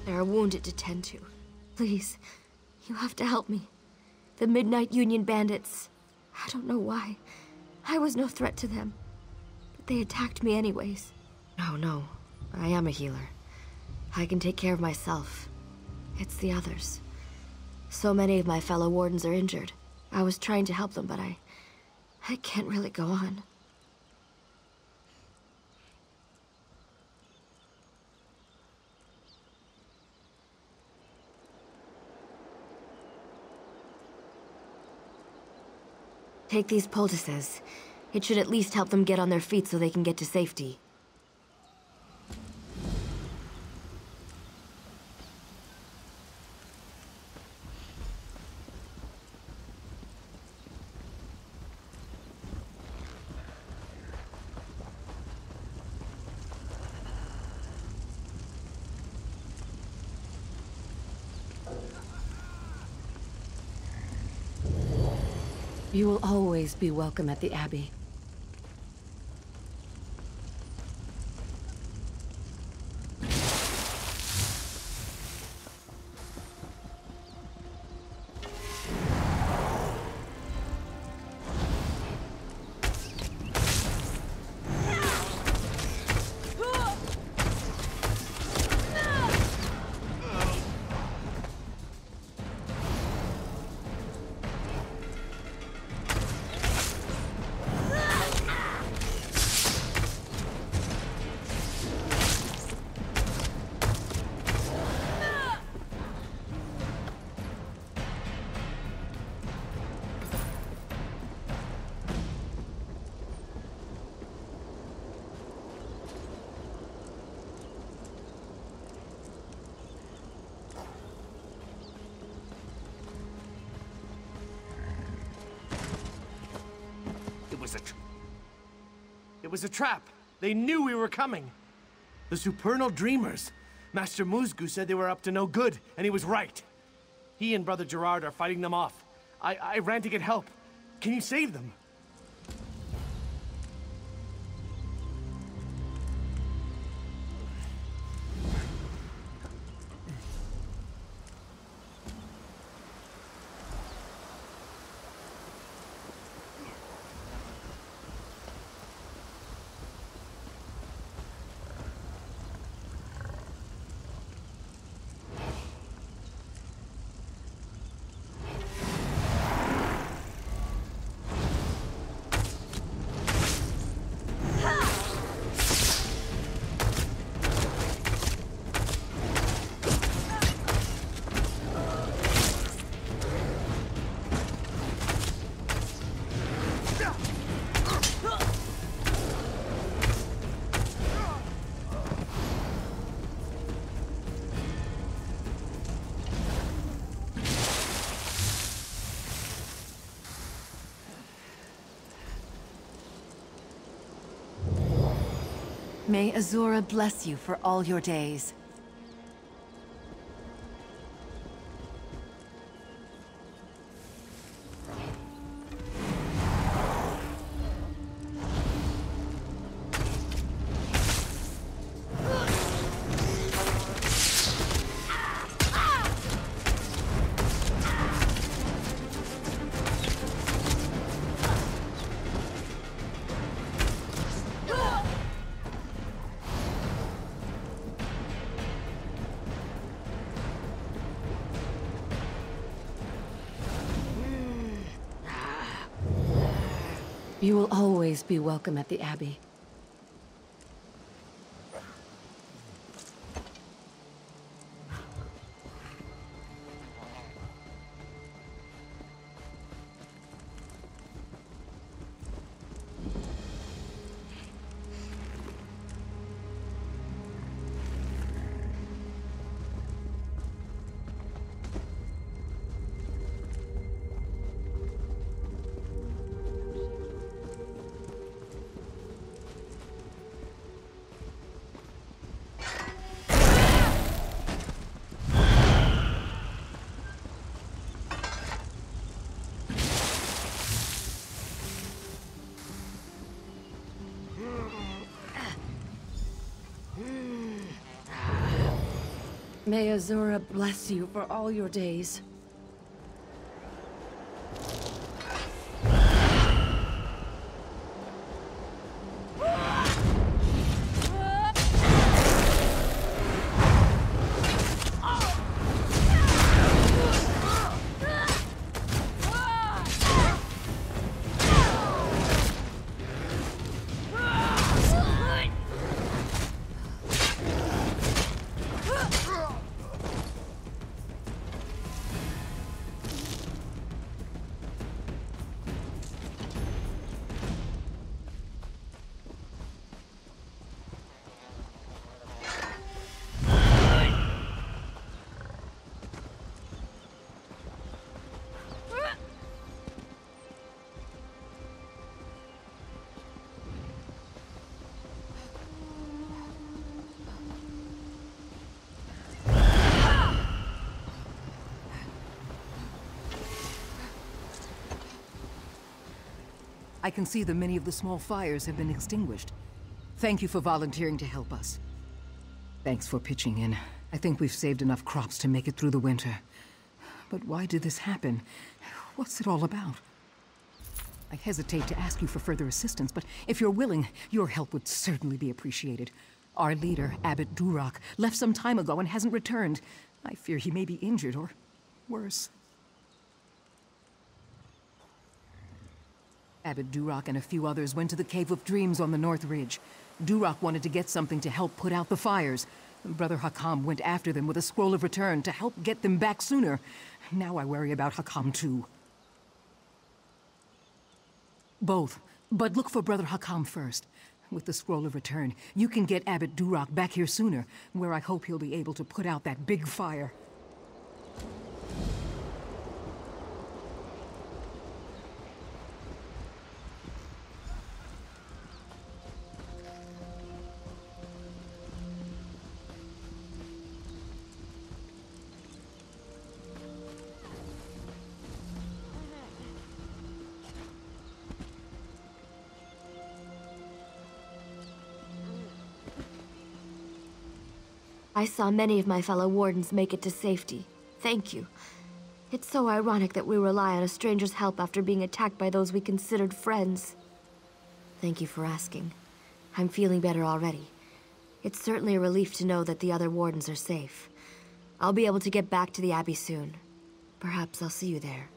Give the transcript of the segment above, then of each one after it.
There are wounded to tend to. Please, you have to help me. The Midnight Union bandits. I don't know why. I was no threat to them. But they attacked me anyways. No. I am a healer. I can take care of myself. It's the others. So many of my fellow Wardens are injured. I was trying to help them, but I can't really go on. Take these poultices. It should at least help them get on their feet so they can get to safety. You will always be welcome at the Abbey. It was a trap. They knew we were coming. The Supernal Dreamers. Master Muzgu said they were up to no good, and he was right. He and Brother Gerard are fighting them off. I ran to get help. Can you save them? May Azura bless you for all your days. You will always be welcome at the Abbey. May Azura bless you for all your days. I can see that many of the small fires have been extinguished. Thank you for volunteering to help us. Thanks for pitching in. I think we've saved enough crops to make it through the winter. But why did this happen? What's it all about? I hesitate to ask you for further assistance, but if you're willing, your help would certainly be appreciated. Our leader, Abbot Durak, left some time ago and hasn't returned. I fear he may be injured or worse. Abbot Durak and a few others went to the Cave of Dreams on the North Ridge. Durak wanted to get something to help put out the fires. Brother Hakam went after them with a scroll of return to help get them back sooner. Now I worry about Hakam too. Both, but look for Brother Hakam first. With the scroll of return, you can get Abbot Durak back here sooner, where I hope he'll be able to put out that big fire. I saw many of my fellow Wardens make it to safety. Thank you. It's so ironic that we rely on a stranger's help after being attacked by those we considered friends. Thank you for asking. I'm feeling better already. It's certainly a relief to know that the other Wardens are safe. I'll be able to get back to the Abbey soon. Perhaps I'll see you there.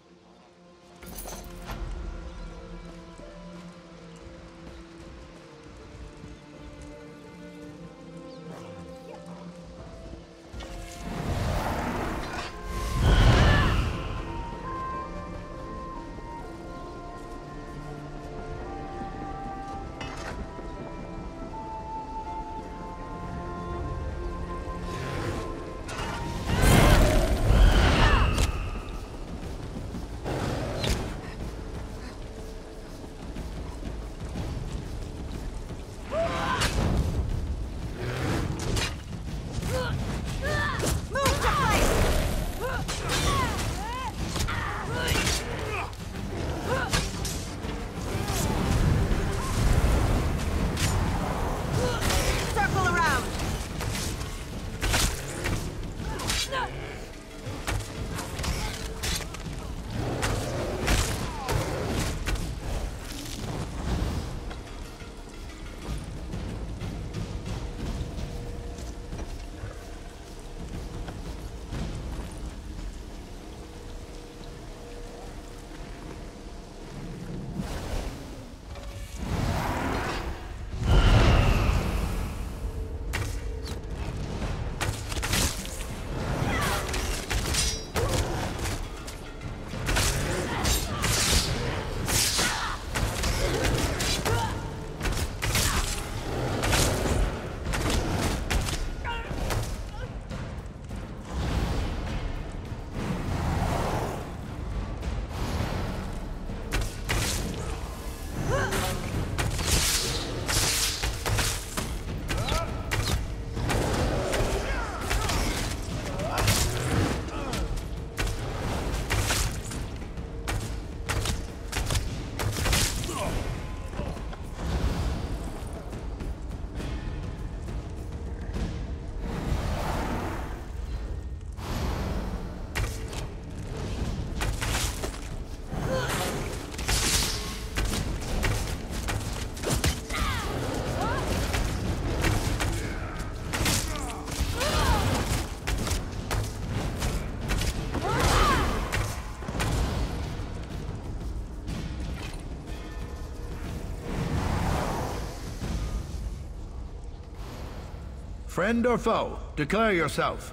Friend or foe, declare yourself.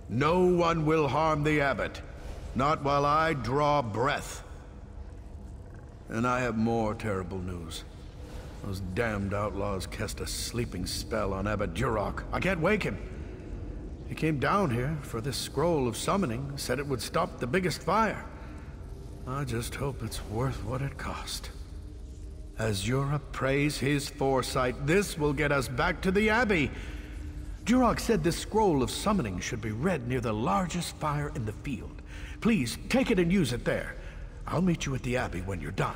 No one will harm the abbot. Not while I draw breath. And I have more terrible news. Those damned outlaws cast a sleeping spell on Abbot Duroc. I can't wake him. He came down here for this scroll of summoning, said it would stop the biggest fire. I just hope it's worth what it cost. As Europe praise his foresight, this will get us back to the Abbey. Duroc said this scroll of summoning should be read near the largest fire in the field. Please, take it and use it there. I'll meet you at the Abbey when you're done.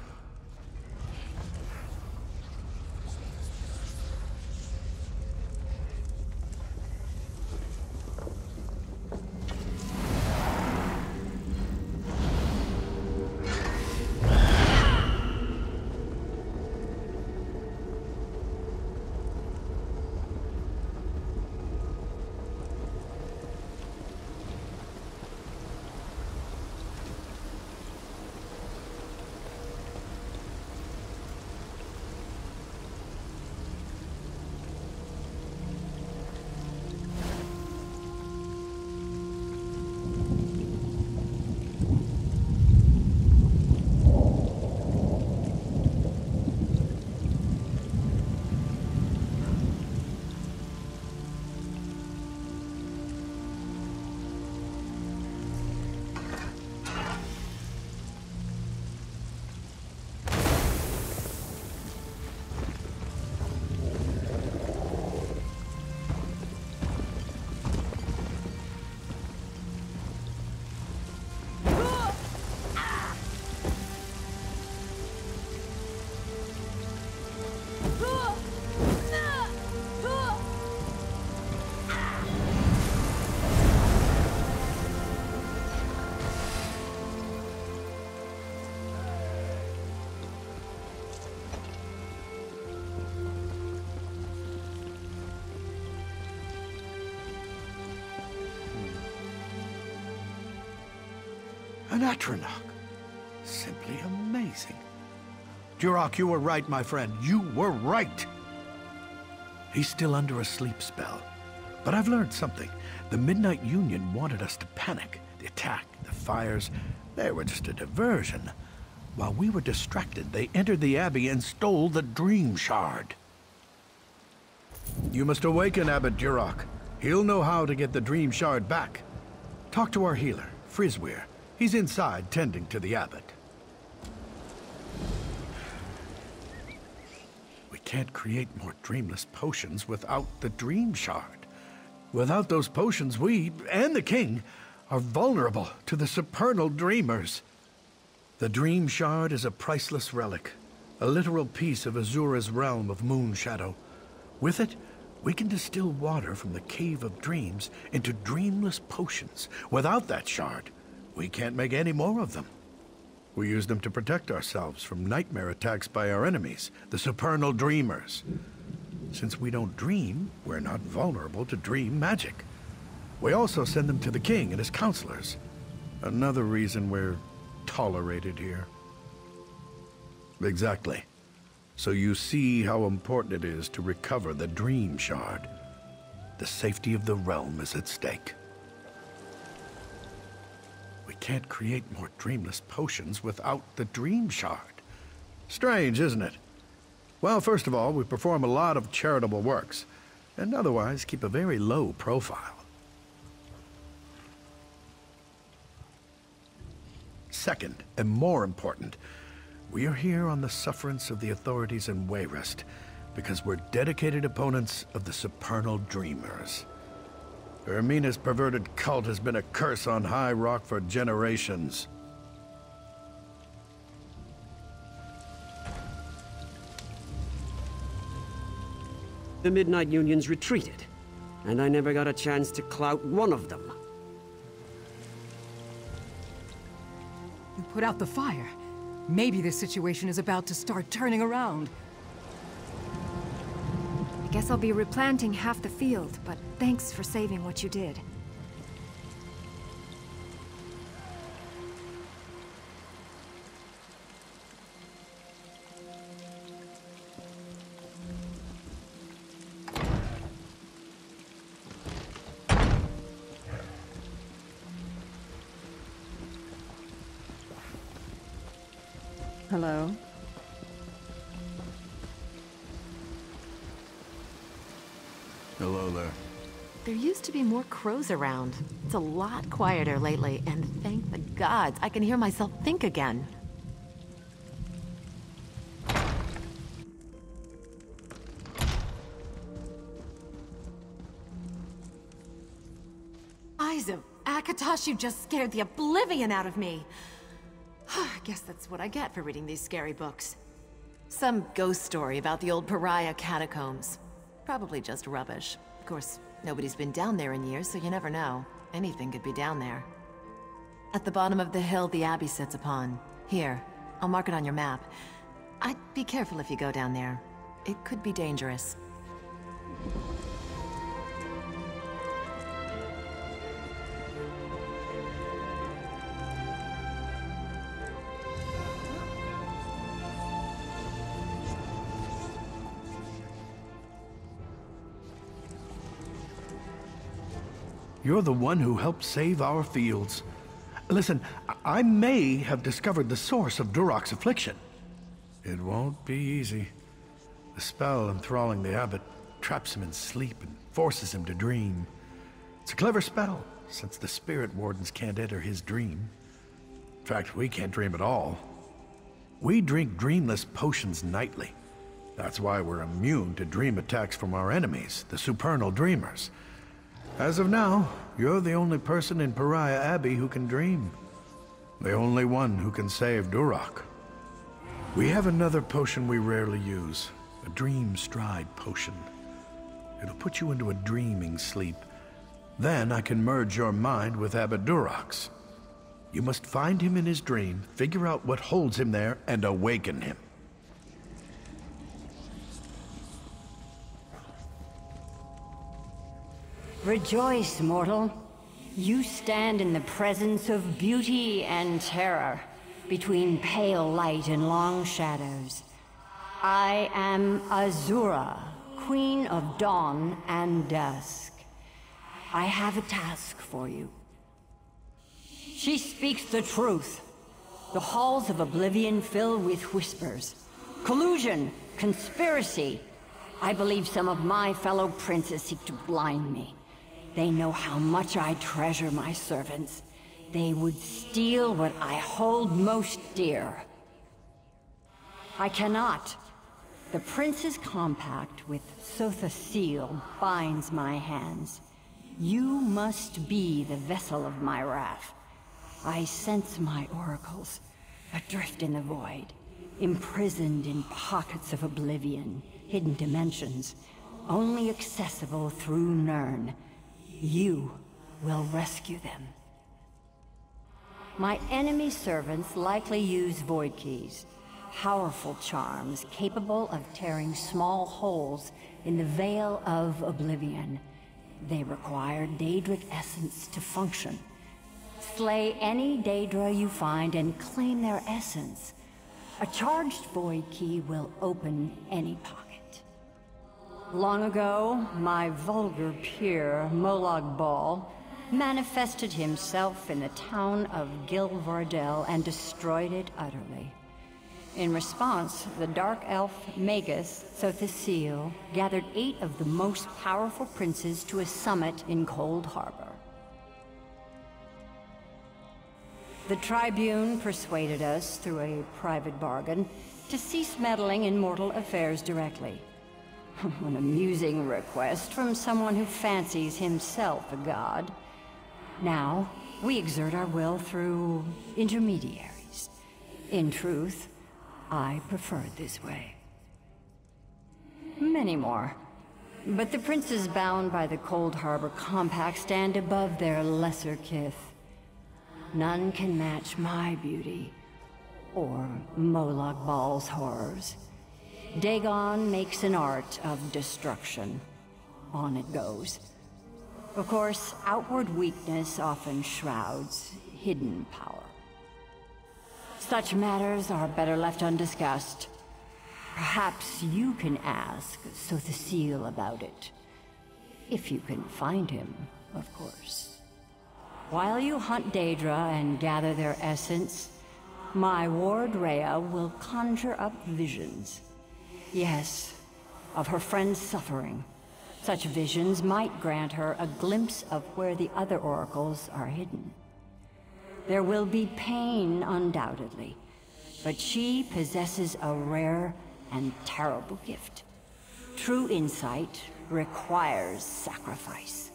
An Atronach. Simply amazing. Duroc, you were right, my friend. You were right. He's still under a sleep spell. But I've learned something. The Midnight Union wanted us to panic. The attack, the fires, they were just a diversion. While we were distracted, they entered the Abbey and stole the Dream Shard. You must awaken Abbot Duroc. He'll know how to get the Dream Shard back. Talk to our healer, Frisweir. He's inside, tending to the abbot. We can't create more dreamless potions without the Dream Shard. Without those potions, we, and the king, are vulnerable to the supernal dreamers. The Dream Shard is a priceless relic, a literal piece of Azura's realm of moon shadow. With it, we can distill water from the Cave of Dreams into dreamless potions. Without that shard, we can't make any more of them. We use them to protect ourselves from nightmare attacks by our enemies, the supernal dreamers. Since we don't dream, we're not vulnerable to dream magic. We also send them to the king and his counselors. Another reason we're tolerated here. Exactly. So you see how important it is to recover the Dream Shard. The safety of the realm is at stake. We can't create more dreamless potions without the Dream Shard. Strange, isn't it? Well, first of all, we perform a lot of charitable works, and otherwise keep a very low profile. Second, and more important, we are here on the sufferance of the authorities in Wayrest, because we're dedicated opponents of the supernal dreamers. Ermina's perverted cult has been a curse on High Rock for generations. The Midnight Union's retreated, and I never got a chance to clout one of them. You put out the fire. Maybe this situation is about to start turning around. I guess I'll be replanting half the field, but thanks for saving what you did. Hello? Hello there. There used to be more crows around. It's a lot quieter lately, and thank the gods I can hear myself think again. Eyes of Akatosh, you just scared the oblivion out of me. I guess that's what I get for reading these scary books. Some ghost story about the old pariah catacombs. Probably just rubbish. Of course, nobody's been down there in years, so you never know. Anything could be down there. At the bottom of the hill the abbey sits upon. Here, I'll mark it on your map. I'd be careful if you go down there. It could be dangerous. You're the one who helped save our fields. Listen, I may have discovered the source of Durok's affliction. It won't be easy. The spell enthralling the abbot traps him in sleep and forces him to dream. It's a clever spell, since the spirit wardens can't enter his dream. In fact, we can't dream at all. We drink dreamless potions nightly. That's why we're immune to dream attacks from our enemies, the supernal dreamers. As of now, you're the only person in Pariah Abbey who can dream. The only one who can save Durok. We have another potion we rarely use, a dream stride potion. It'll put you into a dreaming sleep. Then I can merge your mind with Abbot Durok's. You must find him in his dream, figure out what holds him there, and awaken him. Rejoice, mortal. You stand in the presence of beauty and terror, between pale light and long shadows. I am Azura, Queen of Dawn and Dusk. I have a task for you. She speaks the truth. The halls of Oblivion fill with whispers. Collusion, conspiracy. I believe some of my fellow princes seek to blind me. They know how much I treasure my servants. They would steal what I hold most dear. I cannot. The prince's compact with Sotha Seal binds my hands. You must be the vessel of my wrath. I sense my oracles, adrift in the void, imprisoned in pockets of oblivion, hidden dimensions, only accessible through Nirn. You will rescue them. My enemy servants likely use void keys, powerful charms capable of tearing small holes in the veil of oblivion. They require Daedric essence to function. Slay any Daedra you find and claim their essence. A charged void key will open any pocket. Long ago, my vulgar peer, Molag Bal, manifested himself in the town of Gilvardel and destroyed it utterly. In response, the Dark Elf Magus Sothasil gathered 8 of the most powerful princes to a summit in Cold Harbor. The Tribune persuaded us, through a private bargain, to cease meddling in mortal affairs directly. An amusing request from someone who fancies himself a god. Now, we exert our will through intermediaries. In truth, I prefer it this way. Many more. But the princes bound by the Cold Harbor Compact stand above their lesser kith. None can match my beauty, or Molag Bal's horrors. Dagon makes an art of destruction. On it goes. Of course, outward weakness often shrouds hidden power. Such matters are better left undiscussed. Perhaps you can ask Sothasil about it. If you can find him, of course. While you hunt Daedra and gather their essence, my ward Rhea will conjure up visions. Yes, of her friend's suffering. Such visions might grant her a glimpse of where the other oracles are hidden. There will be pain, undoubtedly, but she possesses a rare and terrible gift. True insight requires sacrifice.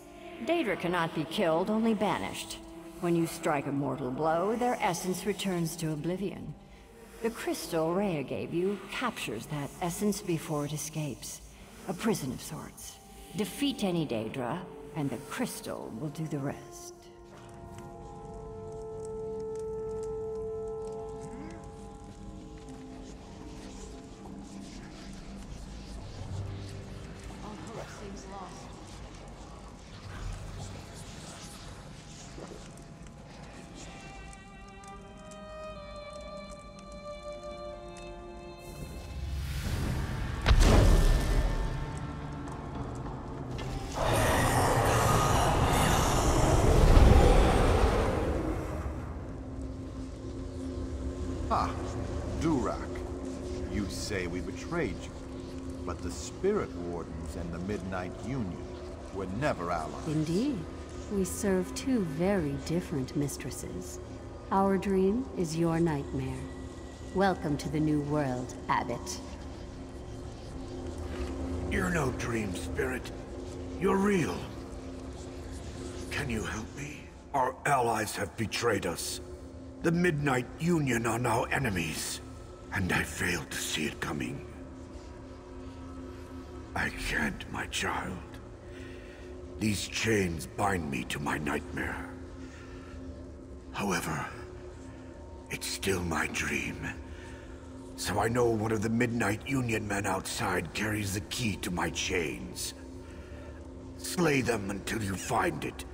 Daedra cannot be killed, only banished. When you strike a mortal blow, their essence returns to oblivion. The crystal Rhea gave you captures that essence before it escapes. A prison of sorts. Defeat any Daedra, and the crystal will do the rest. Ah, Durak. You say we betrayed you, but the Spirit Wardens and the Midnight Union were never allies. Indeed. We serve two very different mistresses. Our dream is your nightmare. Welcome to the new world, Abbot. You're no dream spirit. You're real. Can you help me? Our allies have betrayed us. The Midnight Union are now enemies, and I failed to see it coming. I can't, my child. These chains bind me to my nightmare. However, it's still my dream. So I know one of the Midnight Union men outside carries the key to my chains. Slay them until you find it.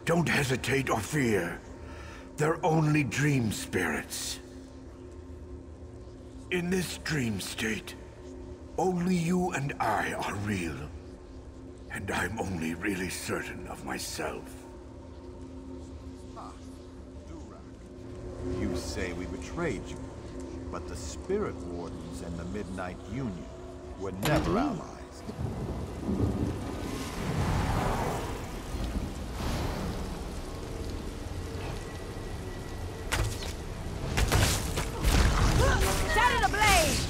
Don't hesitate or fear. They're only dream spirits. In this dream state, only you and I are real. And I'm only really certain of myself. Ah, Durak. You say we betrayed you, but the Spirit Wardens and the Midnight Union were never allies. Set it ablaze!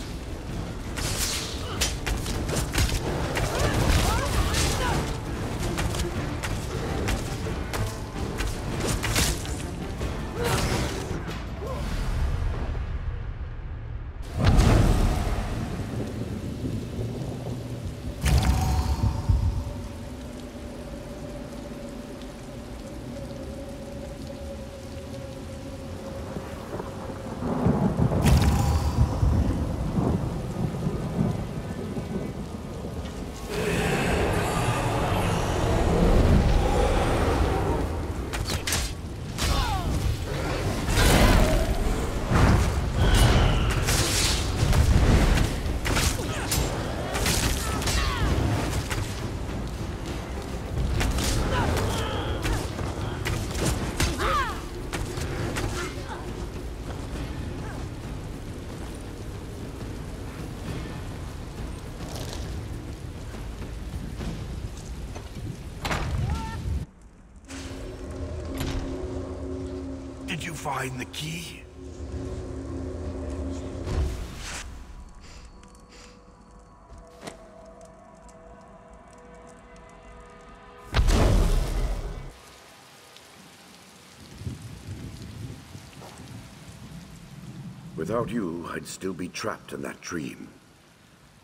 Did you find the key? Without you, I'd still be trapped in that dream.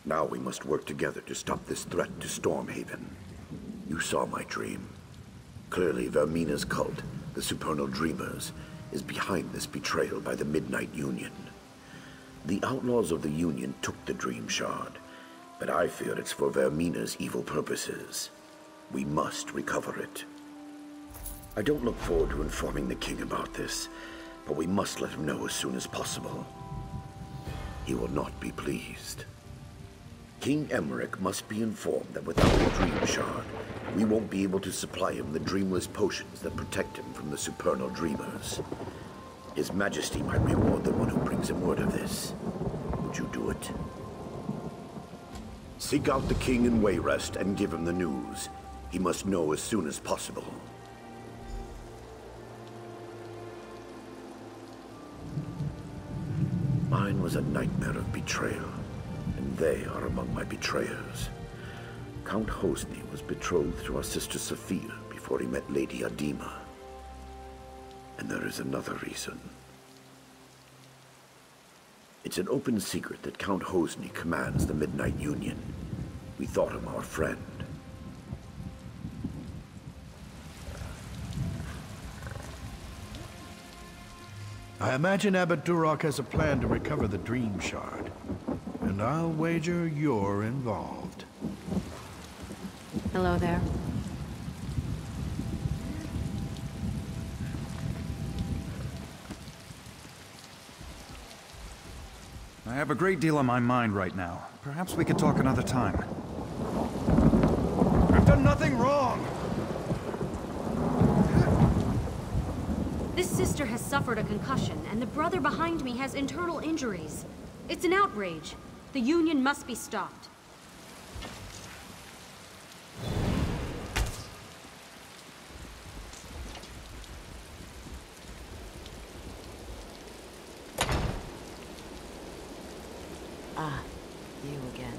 Now we must work together to stop this threat to Stormhaven. You saw my dream. Clearly, Vermina's cult, the Supernal Dreamers, is behind this betrayal by the Midnight Union. The outlaws of the Union took the Dream Shard, but I fear it's for Vermina's evil purposes. We must recover it. I don't look forward to informing the king about this, but we must let him know as soon as possible. He will not be pleased. King Emmerich must be informed that without the Dream Shard, we won't be able to supply him the dreamless potions that protect him from the Supernal Dreamers. His Majesty might reward the one who brings him word of this. Would you do it? Seek out the king in Wayrest and give him the news. He must know as soon as possible. Mine was a nightmare of betrayal, and they are among my betrayers. Count Hosni was betrothed to our sister Sophia before he met Lady Adima. And there is another reason. It's an open secret that Count Hosni commands the Midnight Union. We thought him our friend. I imagine Abbot Duroc has a plan to recover the Dream Shard. And I'll wager you're involved. Hello there. I have a great deal on my mind right now. Perhaps we could talk another time. I've done nothing wrong! This sister has suffered a concussion, and the brother behind me has internal injuries. It's an outrage. The Union must be stopped. Ah, you again.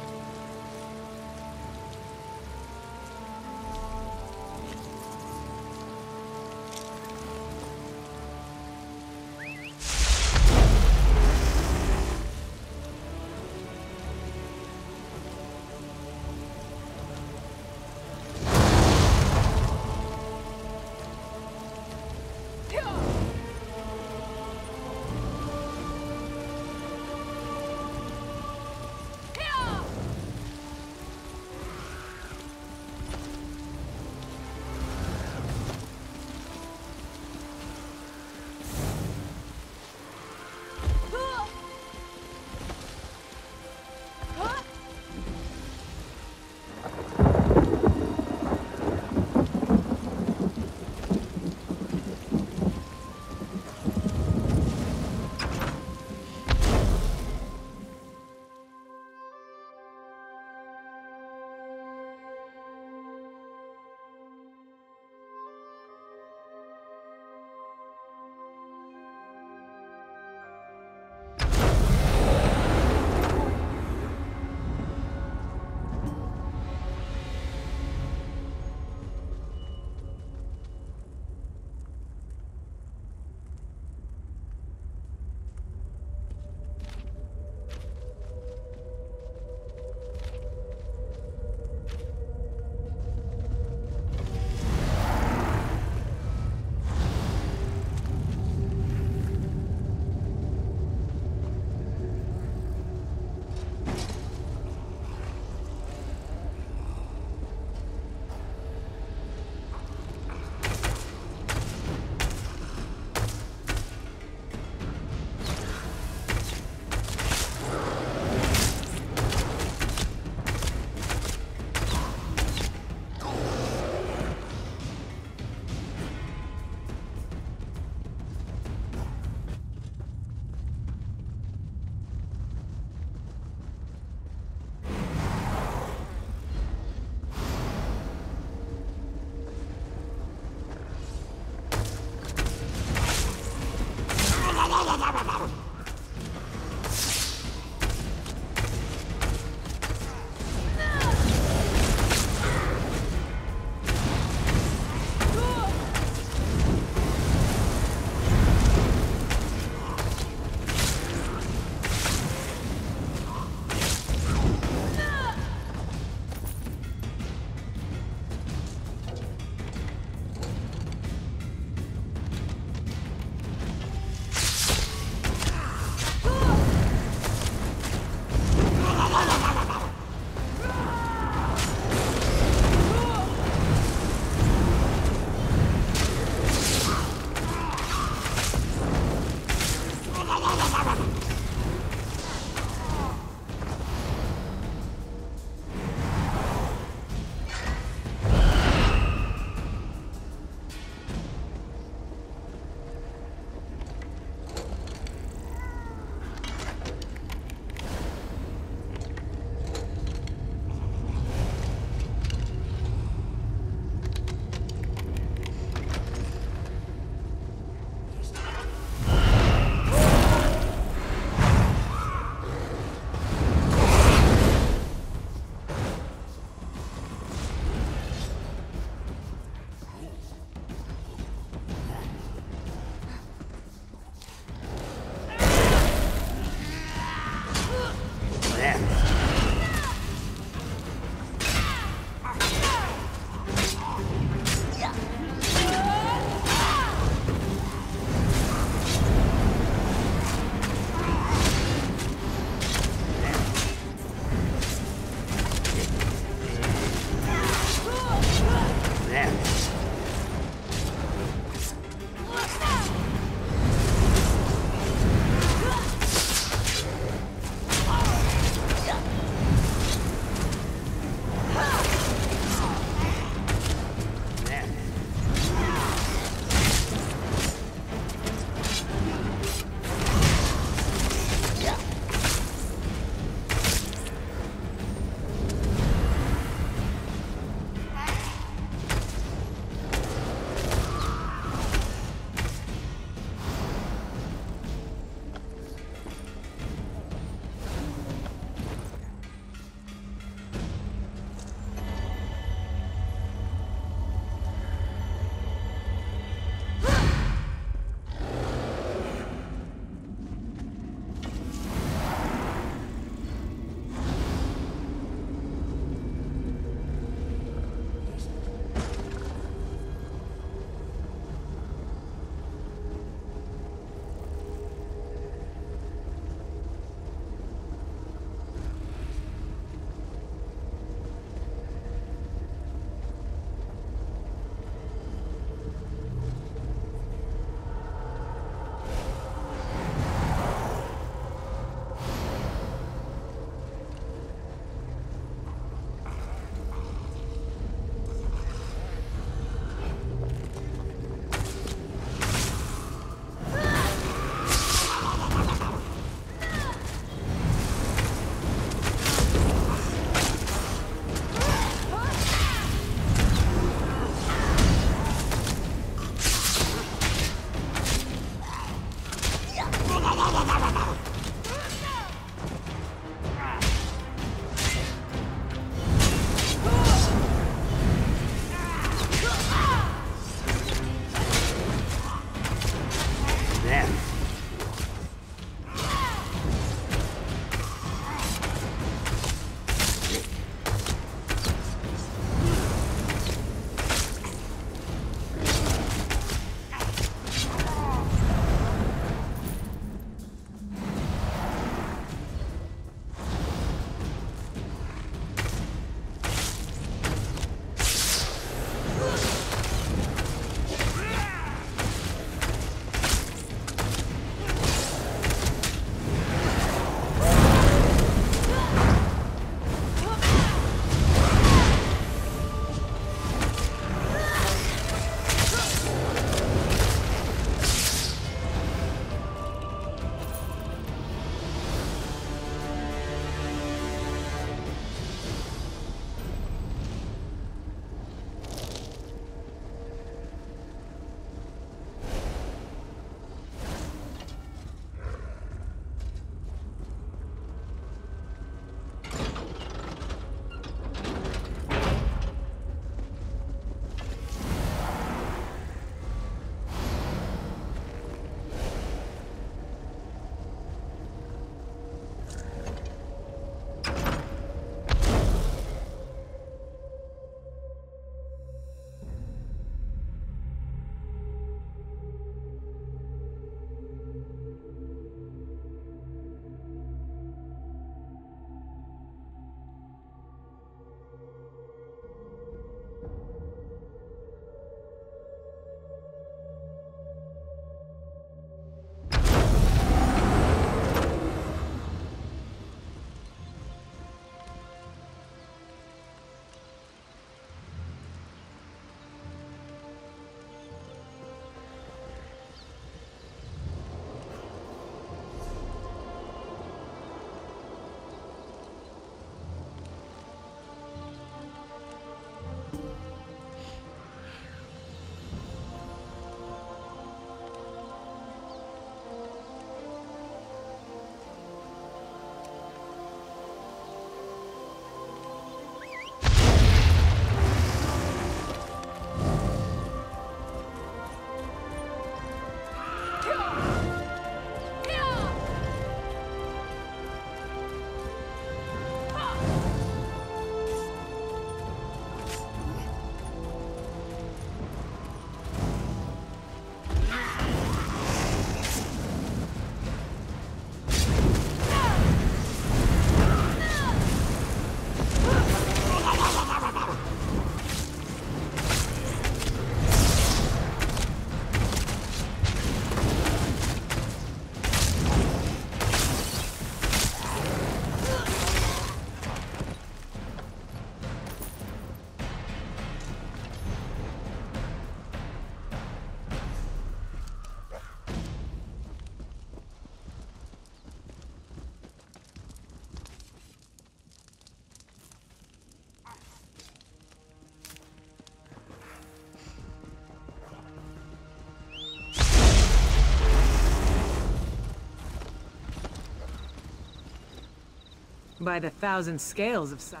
By the thousand scales of such.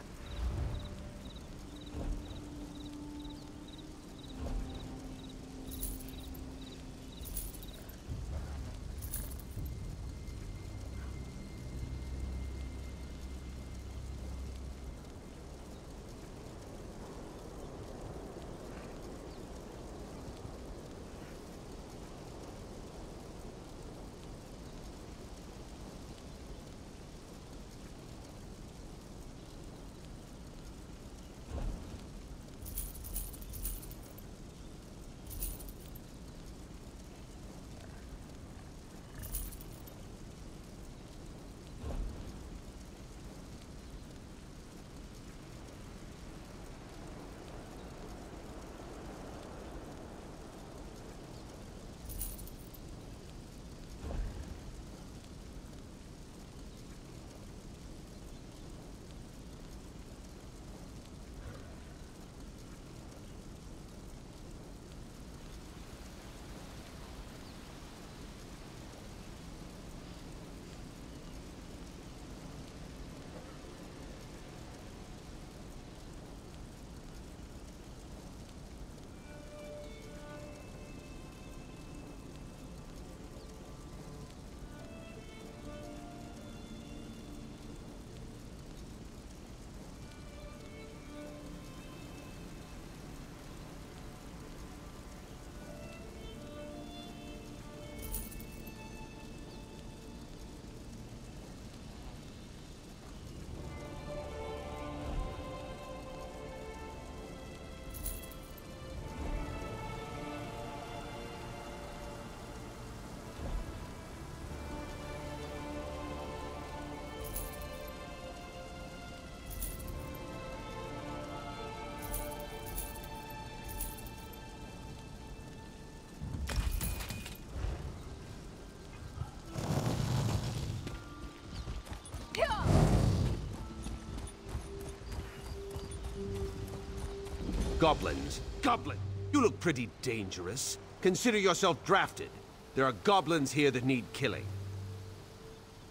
Goblins. Goblin! You look pretty dangerous. Consider yourself drafted. There are goblins here that need killing.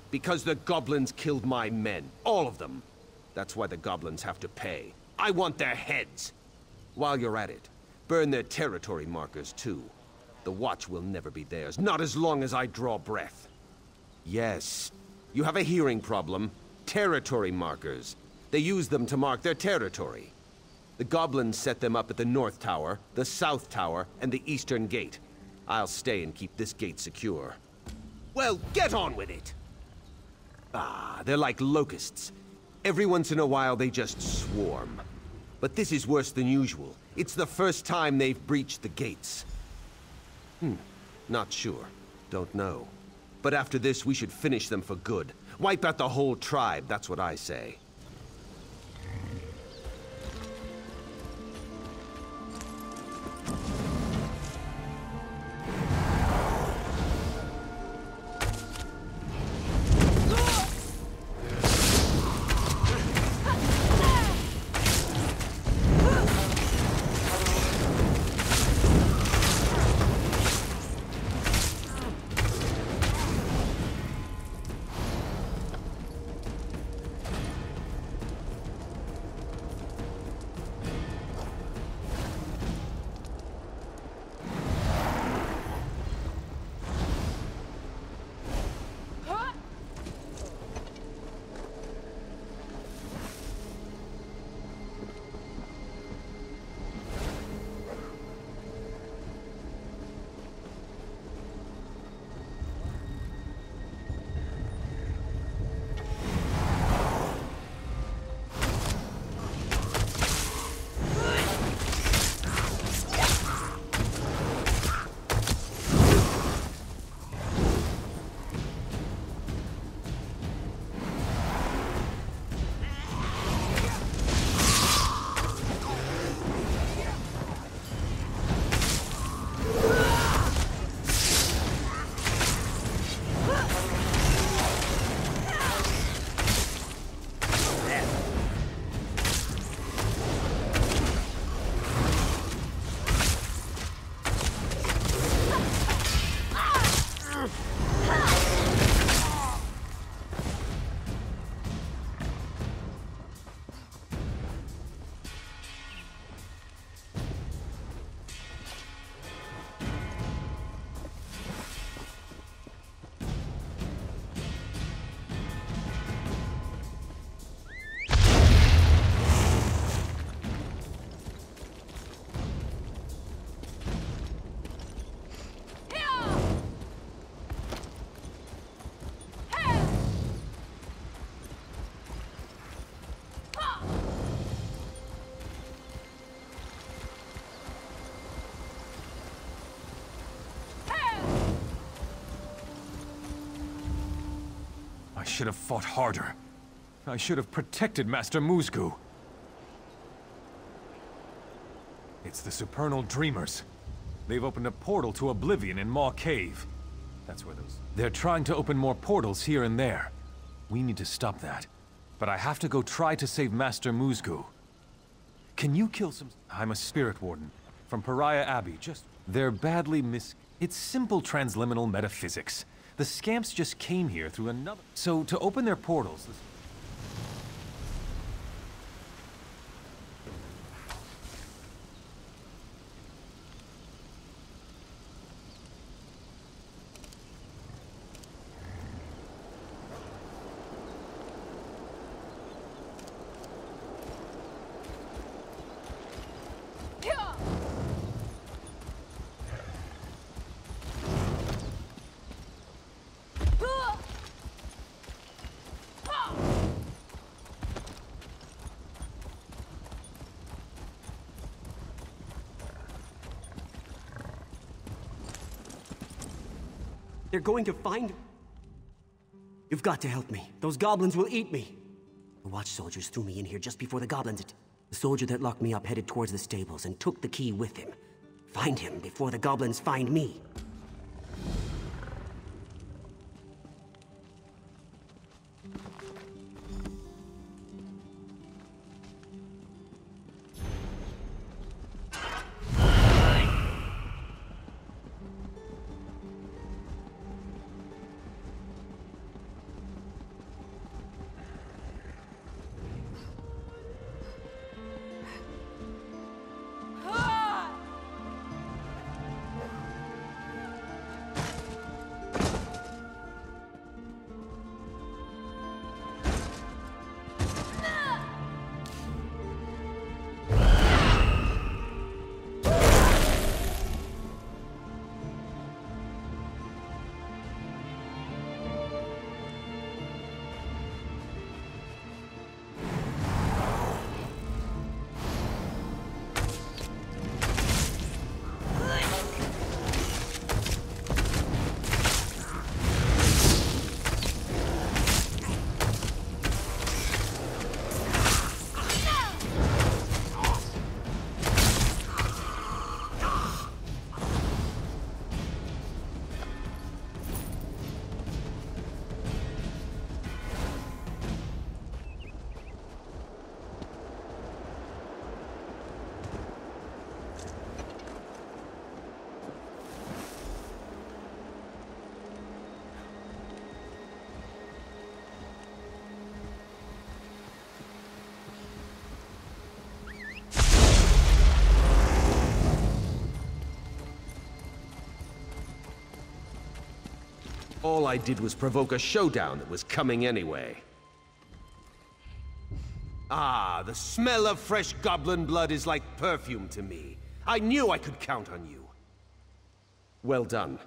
Because the goblins killed my men. All of them. That's why the goblins have to pay. I want their heads. While you're at it, burn their territory markers too. The watch will never be theirs. Not as long as I draw breath. Yes. You have a hearing problem. Territory markers. They use them to mark their territory. The goblins set them up at the North Tower, the South Tower, and the Eastern Gate. I'll stay and keep this gate secure. Well, get on with it! Ah, they're like locusts. Every once in a while they just swarm. But this is worse than usual. It's the first time they've breached the gates. Not sure. Don't know. But after this, we should finish them for good. Wipe out the whole tribe, that's what I say. should have fought harder. I should have protected Master Muzgu. It's the Supernal Dreamers. They've opened a portal to Oblivion in Maw Cave. That's where those... They're trying to open more portals here and there. We need to stop that. But I have to go try to save Master Muzgu. Can you kill some... I'm a spirit warden. From Pariah Abbey, just... They're badly It's simple transliminal metaphysics. The scamps just came here through another... So, to open their portals... They're going to find... You've got to help me. Those goblins will eat me. The watch soldiers threw me in here just before the goblins... The soldier that locked me up headed towards the stables and took the key with him. Find him before the goblins find me. All I did was provoke a showdown that was coming anyway. Ah, the smell of fresh goblin blood is like perfume to me. I knew I could count on you. Well done,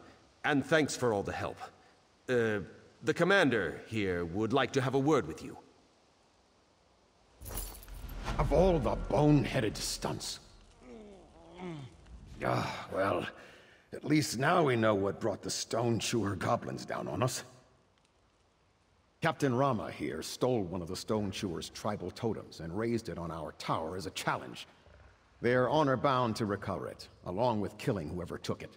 and thanks for all the help. The commander here would like to have a word with you. Of all the bone-headed stunts. Well, at least now we know what brought the Stone Chewer goblins down on us. Captain Rama here stole one of the Stone Chewer's tribal totems and raised it on our tower as a challenge. They're honor-bound to recover it, along with killing whoever took it.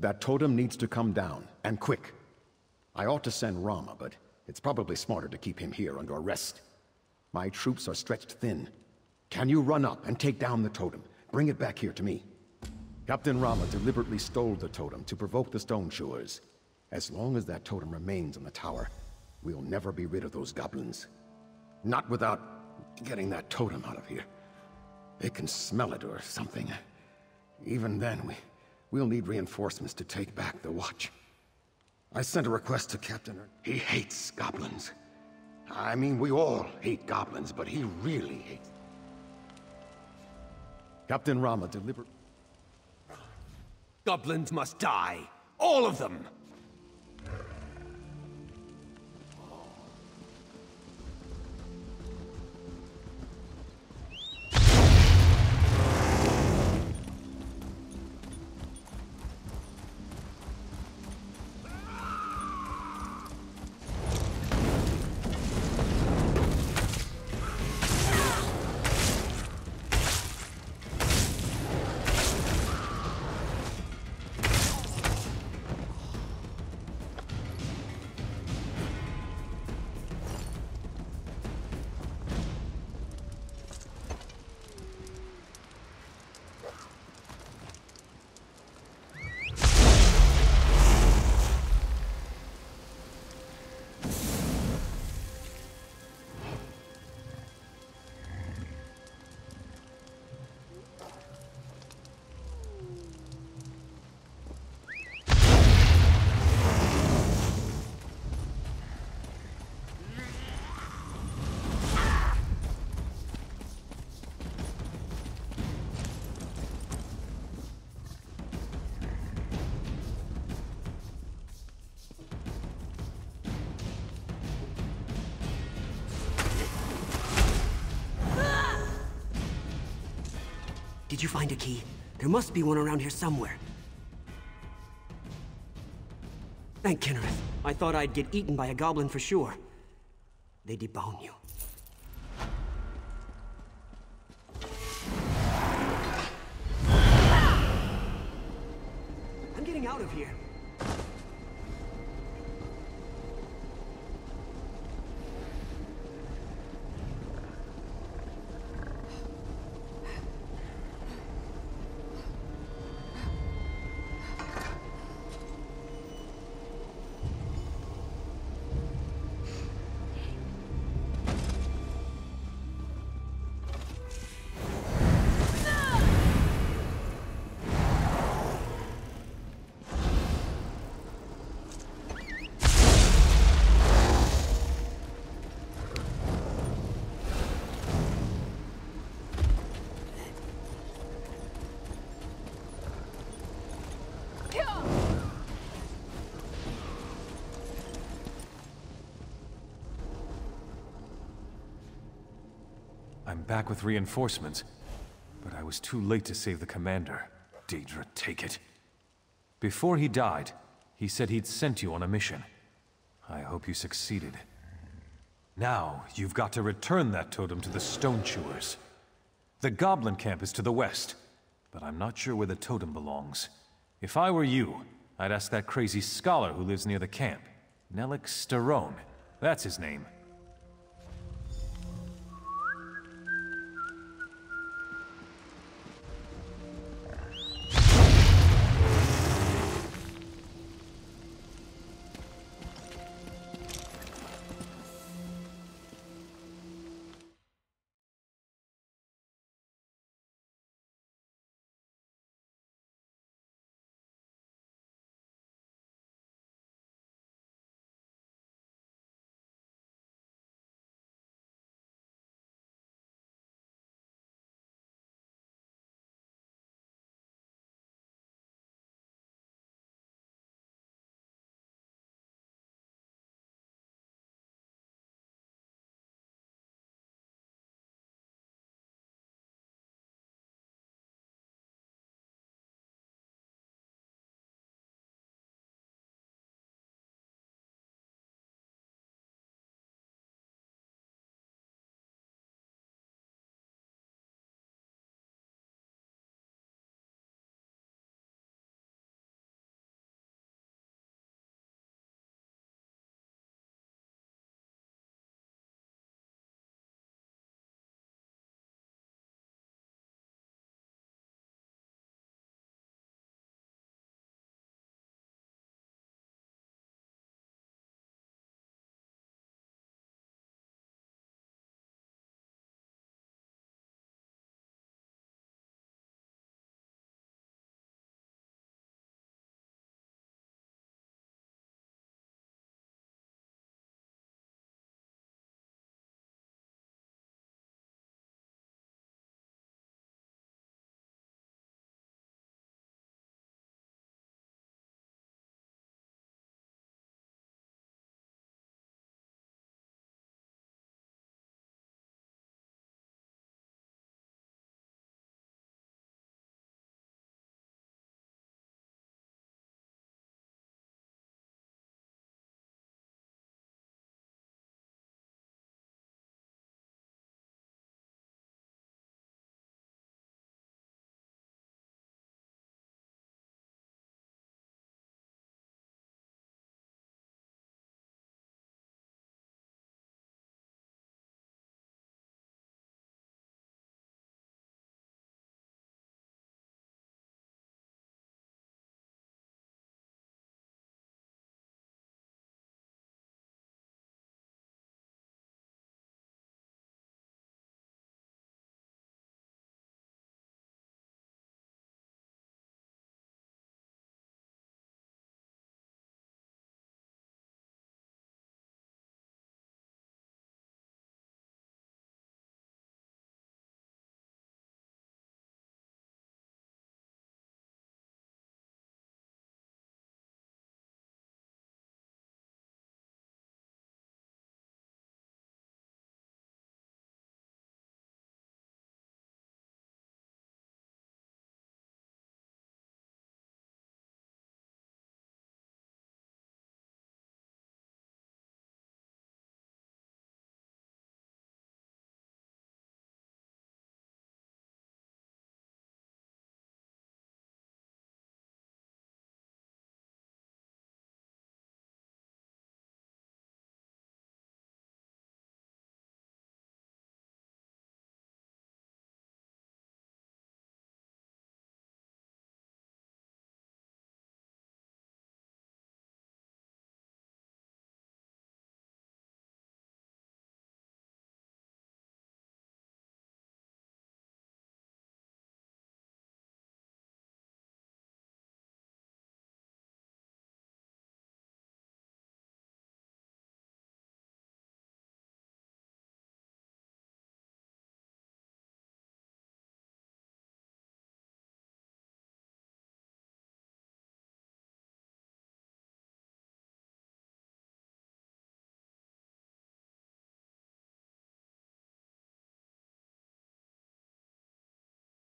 That totem needs to come down, and quick. I ought to send Rama, but it's probably smarter to keep him here under arrest. My troops are stretched thin. Can you run up and take down the totem? Bring it back here to me. Captain Rama deliberately stole the totem to provoke the Stone Chewers. As long as that totem remains on the tower, we'll never be rid of those goblins. Not without getting that totem out of here. They can smell it or something. Even then, we'll need reinforcements to take back the watch. I sent a request to Captain... He hates goblins. I mean, we all hate goblins, but he really hates... Captain Rama delivered... Goblins must die. All of them! Did you find a key? There must be one around here somewhere. Thank Kinnereth. I thought I'd get eaten by a goblin for sure. They debone you. I'm getting out of here. I'm back with reinforcements, but I was too late to save the commander. Daedra, take it. Before he died, he said he'd sent you on a mission. I hope you succeeded. Now, you've got to return that totem to the Stone Chewers. The Goblin camp is to the west, but I'm not sure where the totem belongs. If I were you, I'd ask that crazy scholar who lives near the camp. Nellic Starone. That's his name.